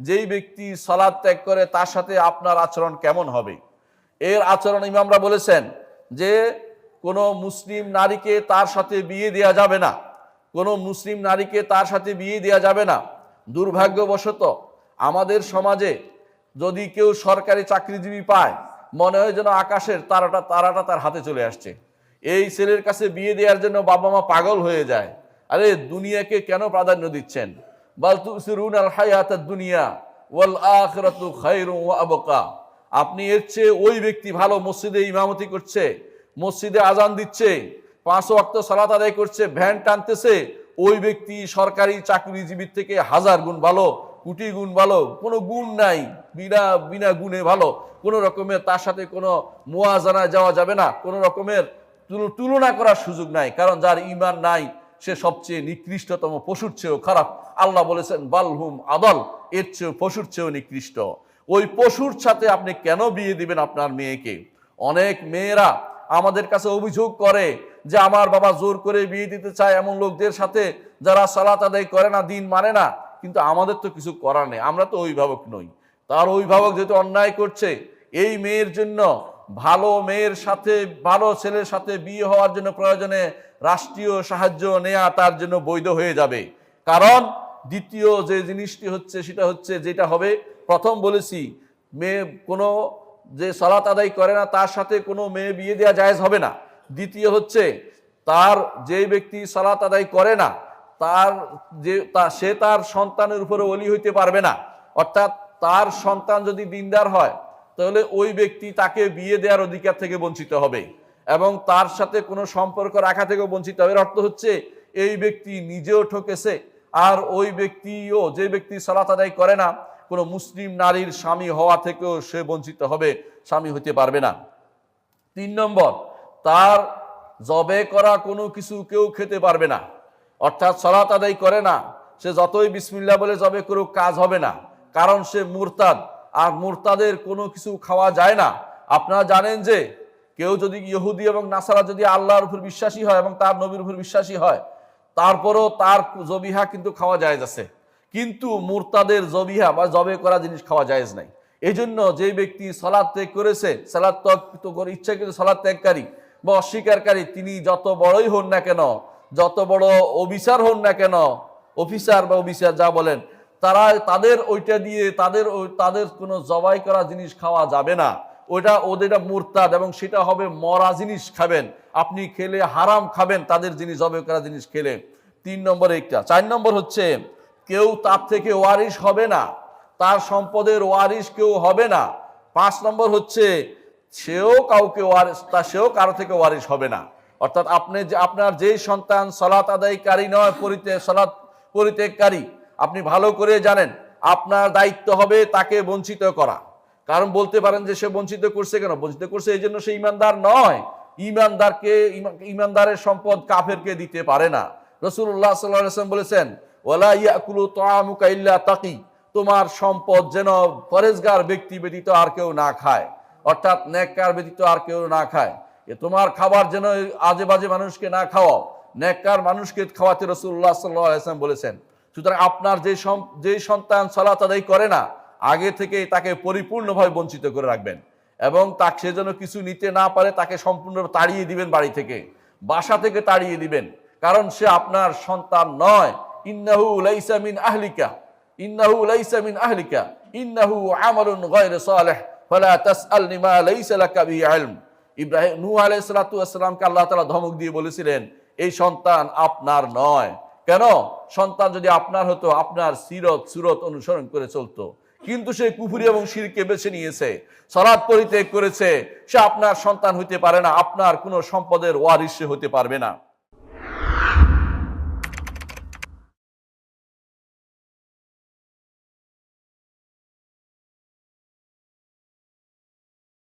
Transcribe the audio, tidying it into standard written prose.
যেই ব্যক্তি সালাত ত্যাগ করে তার সাথে আপনার আচরণ কেমন হবে। এর আচরণ ইমামরা বলেছেন যে কোনো মুসলিম নারীকে তার সাথে বিয়ে দেওয়া যাবে না, কোনো মুসলিম নারীকে তার সাথে বিয়ে দেওয়া যাবে না। দুর্ভাগ্যবশত আমাদের সমাজে যদি কেউ সরকারি চাকরিজীবী পায়, মনে হয় যেন আকাশের তারাটা তার হাতে চলে আসছে। এই ছেলের কাছে বিয়ে দেওয়ার জন্য বাবা মা পাগল হয়ে যায়। আরে দুনিয়াকে কেন প্রাধান্য দিচ্ছেন? বাল তুসিরুনাল হায়াতাদ দুনিয়া ওয়াল আখিরাতু খায়রুন ওয়া আবকা। আপনি এর চেয়ে ওই ব্যক্তি ভালো, মসজিদে ইমামতি করছে, মসজিদে আজান দিচ্ছে, 5 ওয়াক্ত সালাত আদায় করছে, ভ্যান টানতেছে, ওই ব্যক্তি সরকারি চাকরিজীবীর থেকে 1000 গুণ ভালো, কোটি গুণ ভালো। কোনো গুণ নাই, বিনা গুণে ভালো। কোনো রকমের তার সাথে কোনো মুয়াজানায় যাওয়া যাবে না, কোনো রকমের তুলনা করার সুযোগ নাই। কারণ যার ঈমান নাই সে সবচেয়ে নিকৃষ্টতম, পশুর চেয়েও খারাপ। আল্লাহ বলেছেন বালহুম আদল, এর চেয়েও পশুর চেয়েও নিকৃষ্ট। ওই পশুর সাথে আপনি কেন বিয়ে দিবেন আপনার মেয়েকে? অনেক মেয়েরা আমাদের কাছে অভিযোগ করে যে আমার বাবা জোর করে বিয়ে দিতে চায় এমন লোকদের সাথে যারা সালাত আদায় করে না, দিন মানে না। কিন্তু আমাদের তো কিছু করার নেই, আমরা তো অভিভাবক নই। তার অভিভাবক যেহেতু অন্যায় করছে, এই মেয়ের জন্য ভালো মেয়ের সাথে, ভালো ছেলের সাথে বিয়ে হওয়ার জন্য প্রয়োজনে রাষ্ট্রীয় সাহায্য নেওয়া তার জন্য বৈধ হয়ে যাবে। কারণ দ্বিতীয় যে জিনিসটি হচ্ছে সেটা হচ্ছে, যেটা হবে, প্রথম বলেছি মেয়ে কোনো যে সালাত আদায় করে না তার সাথে কোনো মেয়ে বিয়ে দেওয়া জায়েজ হবে না। দ্বিতীয় হচ্ছে তার যে ব্যক্তি সালাত আদায় করে না সে তার সন্তানের উপরে ওলি হইতে পারবে না। অর্থাৎ তার সন্তান যদি দিনদার হয় তাহলে ওই ব্যক্তি তাকে বিয়ে দেওয়ার অধিকার থেকে বঞ্চিত হবে এবং তার সাথে কোনো সম্পর্ক রাখা থেকেও বঞ্চিত হবে। এর অর্থ হচ্ছে এই ব্যক্তি নিজেও ঠকেছে, আর ওই ব্যক্তিও, যে ব্যক্তি সালাত আদায় করে না, কোনো মুসলিম নারীর স্বামী হওয়া থেকেও সে বঞ্চিত হবে, স্বামী হতে পারবে না। 3 নম্বর, তার জবে করা কোনো কিছু কেউ খেতে পারবে না। অর্থাৎ সালাত আদায় করে না, সে যতই বিসমিল্লাহ বলে জবে করুক কাজ হবে না, কারণ সে মুরতাদ, আর মুরতাদের কোনো কিছু খাওয়া যায় না। আপনারা জানেন যে কেউ যদি ইহুদি এবং নাসারা যদি আল্লাহর উপর বিশ্বাসী হয় এবং তার নবীর উপর বিশ্বাসী হয়, তারপরও তার জবিহা কিন্তু খাওয়া জায়েজ আছে, কিন্তু মুরতাদের জবিহা বা জবে করা জিনিস খাওয়া জায়েজ নাই। এই জন্য যে ব্যক্তি সালাত ত্যাগ করেছে, সালাত ত্যাগ করে ইচ্ছাকৃত সালাত ত্যাগকারী বা অস্বীকারী, তিনি যত বড়ই হন না কেন, যত বড় অফিসার হন না কেন, অফিসার বা অফিসার যা বলেন, তাদের ওইটা দিয়ে তাদের কোনো জবাই করা জিনিস খাওয়া যাবে না। ওদের মুরতাদ এবং সেটা হবে মরা জিনিস খাবেন, আপনি খেলে হারাম খাবেন তাদের জিনিস, জবাই করা জিনিস খেলে। 3 নম্বর একটা। 4 নম্বর হচ্ছে কেউ তার থেকে ওয়ারিশ হবে না, তার সম্পদের ওয়ারিশ কেউ হবে না। 5 নম্বর হচ্ছে সেও কারো থেকে ওয়ারিশ হবে না। অর্থাৎ আপনার যেই সন্তান সালাত আদায়কারী নয়, সালাত পরিত্যাগকারী, আপনি ভালো করে জানেন আপনার দায়িত্ব হবে তাকে বঞ্চিত করা। কারণ বলতে পারেন যে সে বঞ্চিত করছে কেন? বঞ্চিত করছে এই জন্য সে ইমানদার নয়। ইমানদারের সম্পদ কাফেরকে দিতে পারে না। রাসূলুল্লাহ সাল্লাল্লাহু আলাইহি ওয়াসাল্লাম বলেছেন, ওয়ালা ইয়াকুলু তাআমুকা ইল্লা তাকি, তোমার সম্পদ যেন পরেজগার ব্যক্তি ব্যতীত আর কেউ না খায়, অর্থাৎ নেককার ব্যতীত আর কেউ না খায়। তোমার খাবার যেন আজে বাজে মানুষকে না খাওয়াও, নেককার মানুষকে খাওয়াতে রাসূলুল্লাহ সাল্লাল্লাহু আলাইহি ওয়াসাল্লাম বলেছেন। সুতরাং আপনার যে সন্তান সালাত আদায় করে না, আগে থেকে তাকে পরিপূর্ণভাবে বঞ্চিত করে রাখবেন এবং তাকে সে যেন কিছু নিতে না পারে, তাকে সম্পূর্ণ তাড়িয়ে দিবেন, বাড়ি থেকে, বাসা থেকে তাড়িয়ে দিবেন, কারণ সে আপনার সন্তান নয়। ইন্নাহু লাইসা মিন আহলিকা, ইন্নাহু লাইসা মিন আহলিকা, ইন্নাহু আমালুন গায়রু সালিহ, ফালা তাসআলনি মা লাইসা লাকা বিহি ইলম। নূহ আলাইহিস সালাতু ওয়াস সালামকে আল্লাহ তাআলা ধমক দিয়ে বলেছিলেন, এই সন্তান আপনার নয়। কেন? সন্তান যদি আপনার হতো, আপনার সুরত অনুসরণ করে চলতো, কিন্তু সে কুফরি এবং শিরকে বেছে নিয়েছে, সালাত পরিত্যাগ করেছে, সে আপনার সন্তান হইতে পারে না, আপনার কোনো সম্পদের ওয়ারিশ হতে পারবে না।